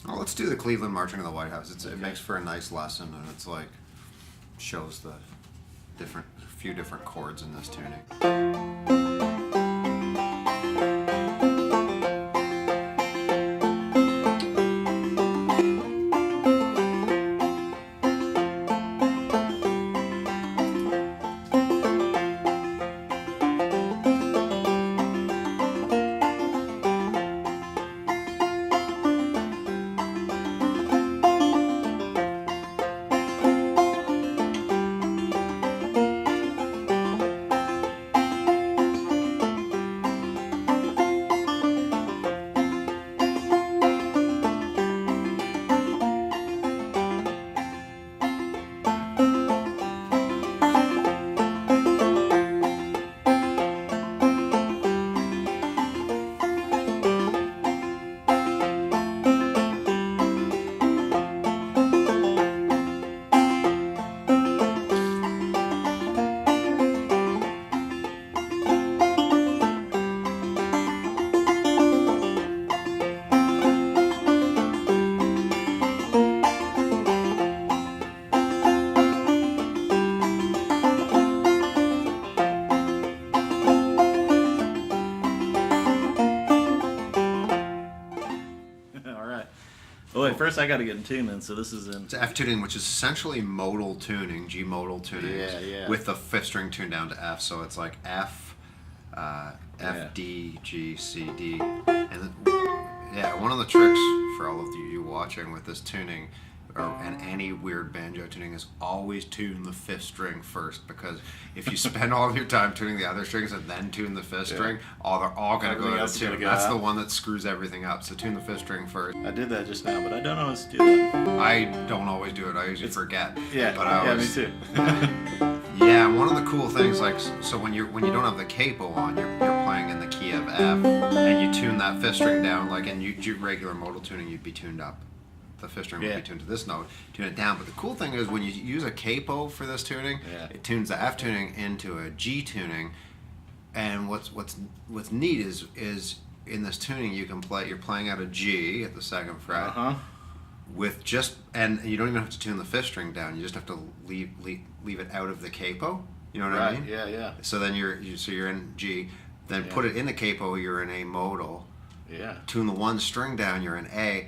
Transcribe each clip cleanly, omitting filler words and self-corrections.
Well, let's do the Cleveland Marching to the White House. It makes for a nice lesson, and it's like shows the few different chords in this tuning. First, I got to get in tune then. So this is in. It's F tuning, which is essentially modal tuning, G modal tuning, with the fifth string tuned down to F. So it's like F, F, D, G, C, D, and one of the tricks for all of you watching with this tuning, and any weird banjo tuning, is always tune the fifth string first, because if you spend all of your time tuning the other strings and then tune the fifth string, they're all going to go out of tune. That's the one that screws everything up. So tune the fifth string first. I did that just now, but I don't always do that. I don't always do it. I usually forget. Yeah, but I always, me too. Yeah, one of the cool things, like, so when you don't have the capo on, you're playing in the key of F, and you tune that fifth string down, like in regular modal tuning, you'd be tuned up. The fifth string would be tuned to this note, tune it down. But the cool thing is when you use a capo for this tuning, it tunes the F tuning into a G tuning. And what's neat is in this tuning you're playing out a G at the second fret with and you don't even have to tune the fifth string down. You just have to leave it out of the capo. You know what I mean? Yeah. So then you're in G, then put it in the capo. You're in A modal. Yeah. Tune the one string down. You're in A.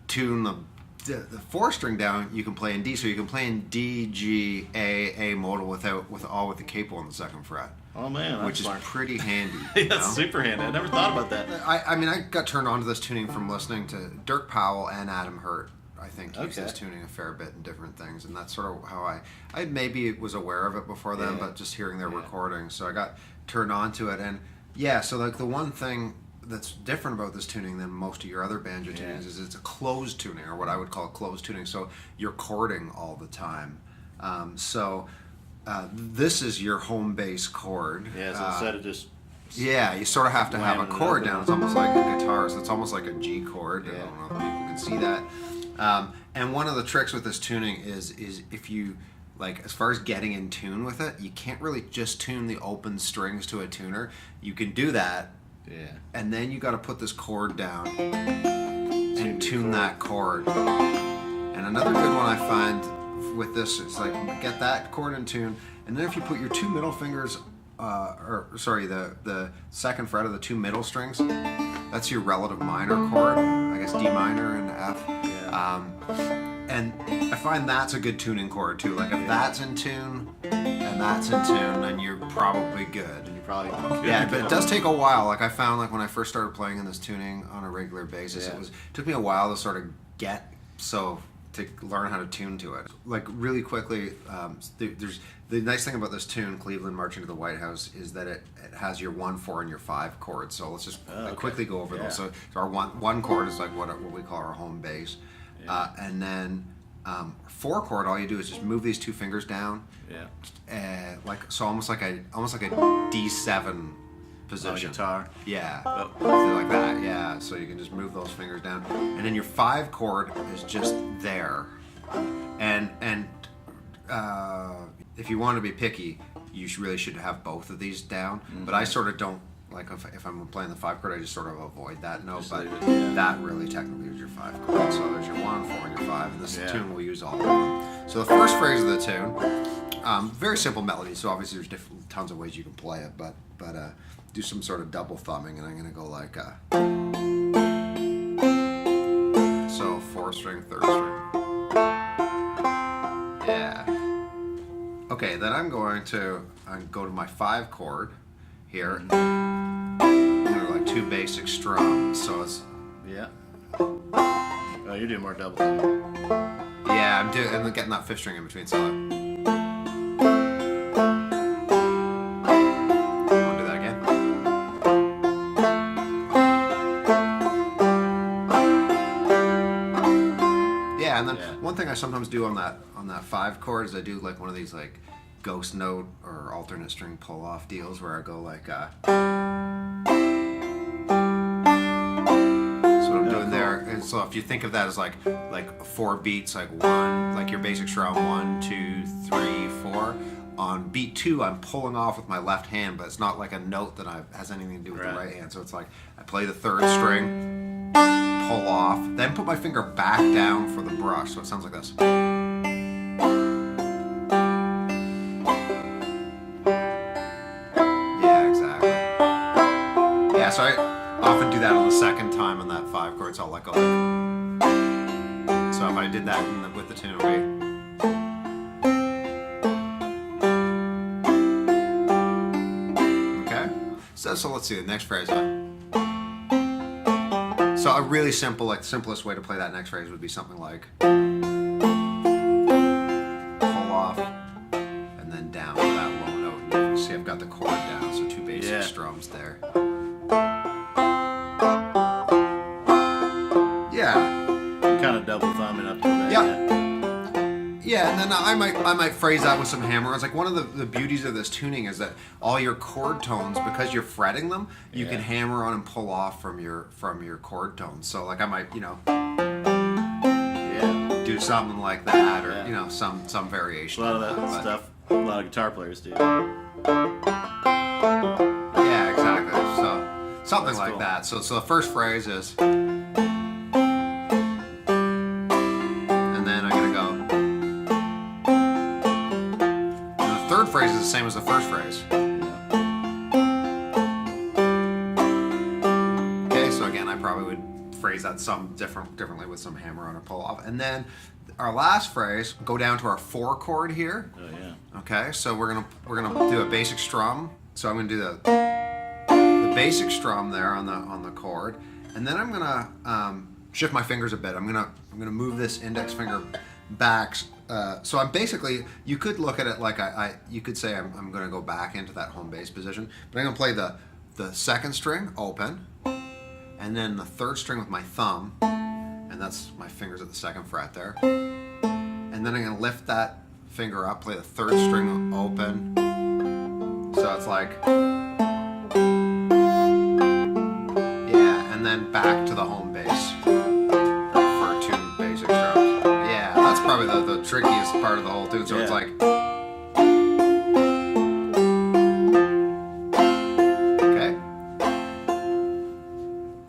Tune the fourth string down, you can play in D, so you can play in D, G, A modal with the capo on the second fret. Oh man, which is pretty handy. That's super handy. I never thought about that. I mean, I got turned on to this tuning from listening to Dirk Powell and Adam Hurt. I think use this tuning a fair bit in different things, and that's sort of how I maybe was aware of it before then, but just hearing their recordings, so I got turned on to it. And so like the one thing that's different about this tuning than most of your other banjo tunings is it's a closed tuning, or what I would call a closed tuning. So you're chording all the time. This is your home bass chord. Yeah, so instead of just you sort of have to have a chord down. It's almost like a guitar, so it's almost like a G chord. I don't know if people can see that. And one of the tricks with this tuning is if you, like, as far as getting in tune with it, you can't really just tune the open strings to a tuner. You can do that. Yeah. And then you got to put this chord down and tune that chord. And another good one I find with this is like get that chord in tune, and then if you put your two middle fingers, the second fret of the two middle strings, that's your relative minor chord. I guess D minor and F. And I find that's a good tuning chord too. Like if that's in tune and that's in tune, then you're probably good. But it does take a while. Like I found, like when I first started playing in this tuning on a regular basis, it took me a while to sort of to learn how to tune to it. Like really quickly, there's the nice thing about this tune, Cleveland Marching to the White House, is that it has your 1, 4, and your 5 chords. So let's just quickly go over those. So our one chord is like what we call our home bass, and then 4 chord, all you do is just move these two fingers down. Almost like a D7 position. Guitar. Like that. So you can just move those fingers down, and then your 5 chord is just there. And if you want to be picky, you really should have both of these down. But I sort of don't. Like if I'm playing the 5 chord, I just sort of avoid that note. But that really technically is your 5 chord. So 5, and this tune will use all of them. So the first phrase of the tune, very simple melody, so obviously there's tons of ways you can play it, but do some sort of double thumbing, and I'm going to go like so 4th string, 3rd string. Yeah. Okay, then I'm going to go to my 5 chord here. I'm going to go like 2 basic strums, so it's... Yeah. Oh, you're doing more double thumbing. Yeah, I'm getting that 5th string in between, so... One thing I sometimes do on that 5 chord is I do like one of these like ghost note or alternate string pull off deals where I go like so what I'm doing there, and so if you think of that as like 4 beats, like 1, like your basic strum, 1, 2, 3, 4. On beat 2, I'm pulling off with my left hand, but it's not like a note that has anything to do with the right hand. So it's like I play the 3rd string, pull off, then put my finger back down for the brush, so it sounds like this. Yeah, exactly. Yeah, so I often do that on the 2nd time on that 5 chord, so I'll let go. So if I did that with the tune, it would be... So let's see the next phrase. So a really simple, like simplest way to play that next phrase would be something like pull off and then down to that low note. And you can see I've got the chord down, so 2 basic strums there. Yeah. Kind of double thumbing up to that. Yeah, and then I might phrase that with some hammer-ons. Like one of the beauties of this tuning is that all your chord tones, because you're fretting them, you can hammer on and pull off from your chord tones. So like I might, do something like that, or some variation. A lot of that stuff a lot of guitar players do. Yeah, exactly. So something like that. So the first phrase is, phrase is the same as the first phrase. Okay, so again, I probably would phrase that differently with some hammer on or pull off. And then our last phrase, go down to our 4 chord here. Oh yeah. Okay, so we're gonna do a basic strum. So I'm gonna do the basic strum there on the chord, and then I'm gonna shift my fingers a bit. I'm gonna move this index finger back. So I'm basically, you could look at it like you could say I'm going to go back into that home bass position, but I'm going to play the 2nd string open, and then the 3rd string with my thumb, and that's my fingers at the 2nd fret there, and then I'm going to lift that finger up, play the 3rd string open, so it's like, yeah, and then back to the home bass for 2 basic strums. That's probably the trickiest part of the whole tune. So it's like, okay,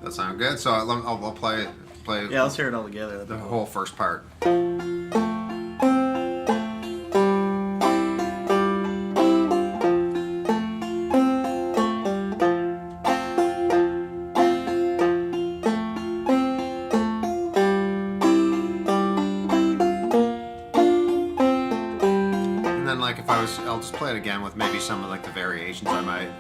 that sound good. So I'll play. Yeah, let's hear it all together. The whole first part. I'll just play it again with maybe some of like the variations I might.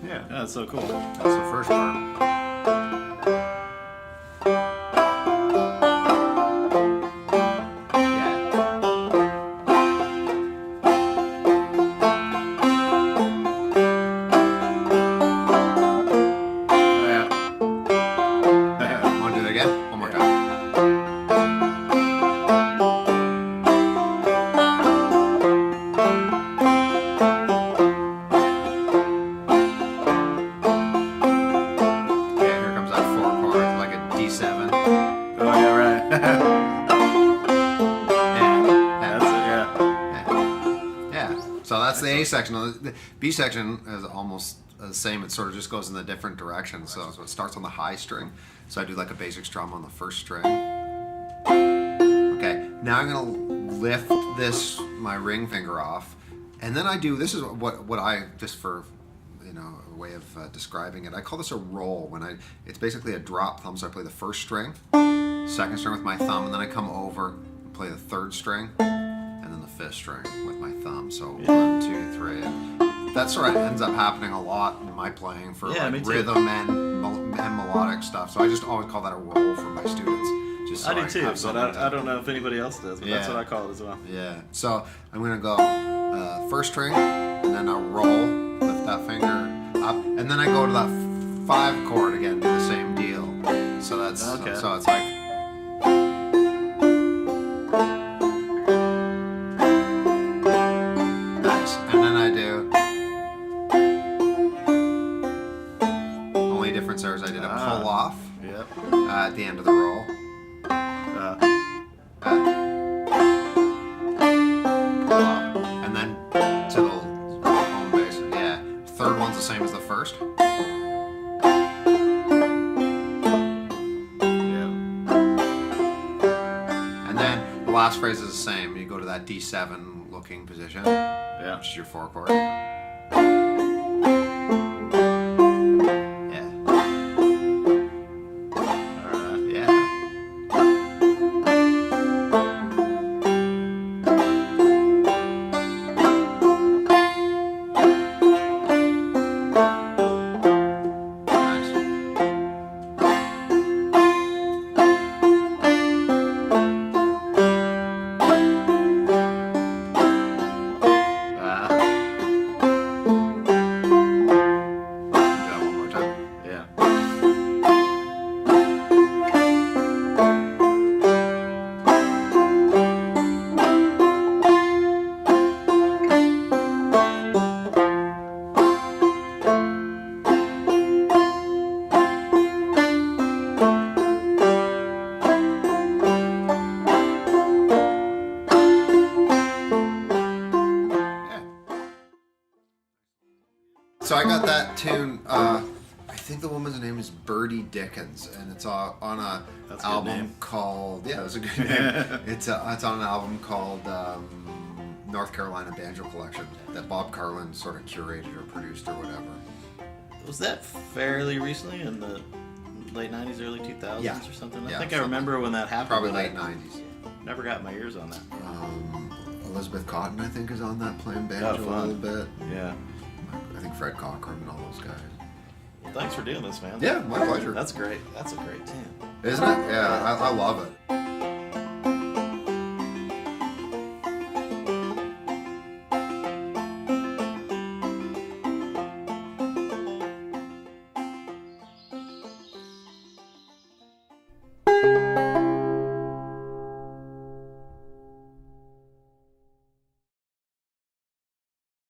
Yeah, that's so cool. That's the first part. A section. The B section is almost the same. It sort of just goes in a different direction. So it starts on the high string. So I do like a basic strum on the first string. Okay, now I'm gonna lift my ring finger off, and then I do, this is what I, just for, you know, a way of describing it, I call this a roll. It's basically a drop thumb, so I play the first string, second string with my thumb, and then I come over and play the third string, and then the fifth string with my thumb. So 1, 2, 3. That sort of ends up happening a lot in my playing for rhythm and melodic stuff. So I just always call that a roll for my students. Just so I do too, but I don't know if anybody else does, but that's what I call it as well. Yeah. So I'm going to go first string, and then I'll roll, lift that finger up, and then I go to that 5 chord again, do the same deal. So that's, okay. So it's like... Nice. And then I do... Only difference there is I did a pull off at the end of the roll. And then to the home base. Yeah. Third one's the same as the first. Yeah. And then the last phrase is the same. You go to that D7 looking position. Yeah. Which is your 4 chord. So I got that tune. I think the woman's name is Birdie Dickens, and it's on a album called. Yeah, that's a good name. It's on an album called North Carolina Banjo Collection that Bob Carlin sort of curated or produced or whatever. Was that fairly recently in the late '90s, early 2000s or something? I think I remember when that happened. Probably late '90s. Never got my ears on that. Elizabeth Cotton, I think, is on that playing banjo a little bit. Yeah. I think Fred Cochran and all those guys. Well, thanks for doing this, man. Yeah, my pleasure. That's great. That's a great tune. Isn't it? Yeah, I love it.